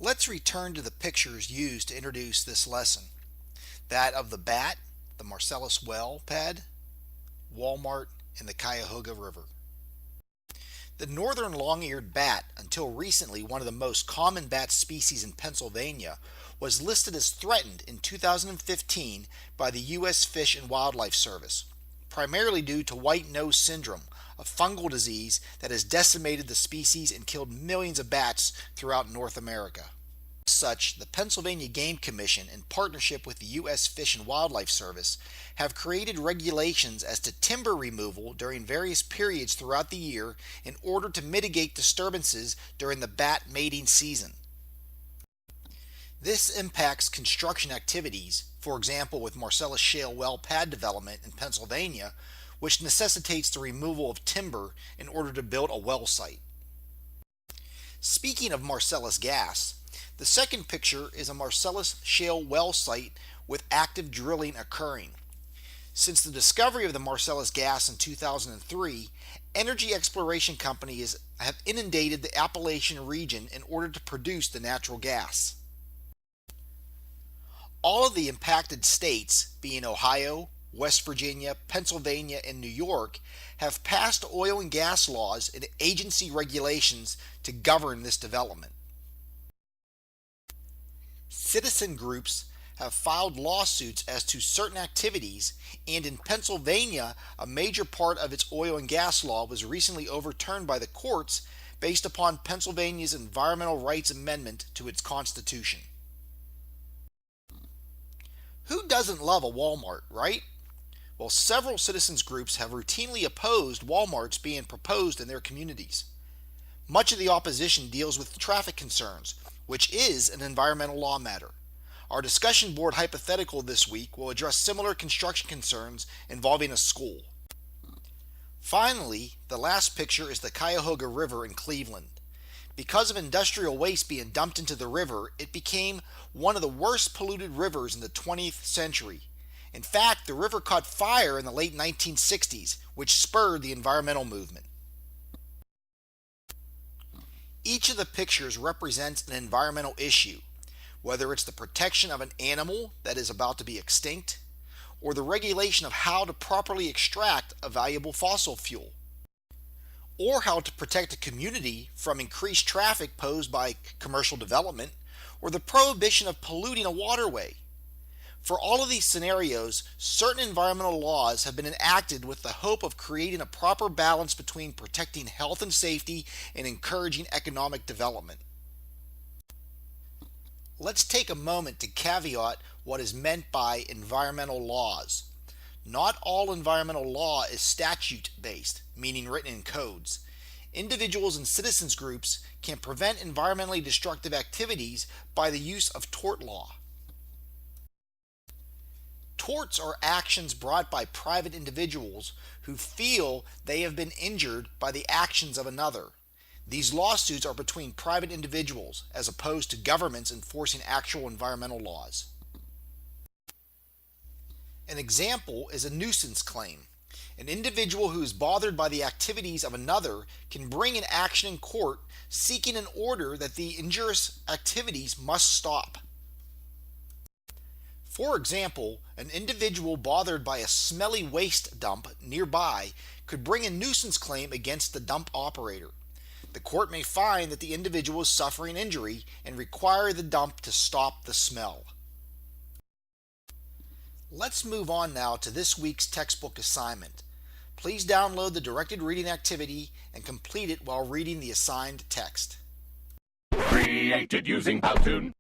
Let's return to the pictures used to introduce this lesson. That of the bat, the Marcellus well pad, Walmart, and the Cuyahoga River. The northern long-eared bat, until recently one of the most common bat species in Pennsylvania, was listed as threatened in 2015 by the U.S. Fish and Wildlife Service, primarily due to white nose syndrome, a fungal disease that has decimated the species and killed millions of bats throughout North America. As such, the Pennsylvania Game Commission, in partnership with the U.S. Fish and Wildlife Service, have created regulations as to timber removal during various periods throughout the year in order to mitigate disturbances during the bat mating season. This impacts construction activities, for example with Marcellus Shale well pad development in Pennsylvania, which necessitates the removal of timber in order to build a well site. Speaking of Marcellus gas, the second picture is a Marcellus Shale well site with active drilling occurring. Since the discovery of the Marcellus gas in 2003, energy exploration companies have inundated the Appalachian region in order to produce the natural gas. All of the impacted states, being Ohio, West Virginia, Pennsylvania, and New York, have passed oil and gas laws and agency regulations to govern this development. Citizen groups have filed lawsuits as to certain activities, and in Pennsylvania, a major part of its oil and gas law was recently overturned by the courts based upon Pennsylvania's Environmental Rights Amendment to its Constitution. Who doesn't love a Walmart, right? Well, several citizens groups have routinely opposed Walmarts being proposed in their communities. Much of the opposition deals with traffic concerns, which is an environmental law matter. Our discussion board hypothetical this week will address similar construction concerns involving a school. Finally, the last picture is the Cuyahoga River in Cleveland. Because of industrial waste being dumped into the river, it became one of the worst polluted rivers in the 20th century. In fact, the river caught fire in the late 1960s, which spurred the environmental movement. Each of the pictures represents an environmental issue, whether it's the protection of an animal that is about to be extinct, or the regulation of how to properly extract a valuable fossil fuel, or how to protect a community from increased traffic posed by commercial development, or the prohibition of polluting a waterway. For all of these scenarios, certain environmental laws have been enacted with the hope of creating a proper balance between protecting health and safety and encouraging economic development. Let's take a moment to caveat what is meant by environmental laws. Not all environmental law is statute-based, meaning written in codes. Individuals and citizens groups can prevent environmentally destructive activities by the use of tort law. Torts are actions brought by private individuals who feel they have been injured by the actions of another. These lawsuits are between private individuals as opposed to governments enforcing actual environmental laws. An example is a nuisance claim. An individual who is bothered by the activities of another can bring an action in court seeking an order that the injurious activities must stop. For example, an individual bothered by a smelly waste dump nearby could bring a nuisance claim against the dump operator. The court may find that the individual is suffering injury and require the dump to stop the smell. Let's move on now to this week's textbook assignment. Please download the directed reading activity and complete it while reading the assigned text. Created using Powtoon.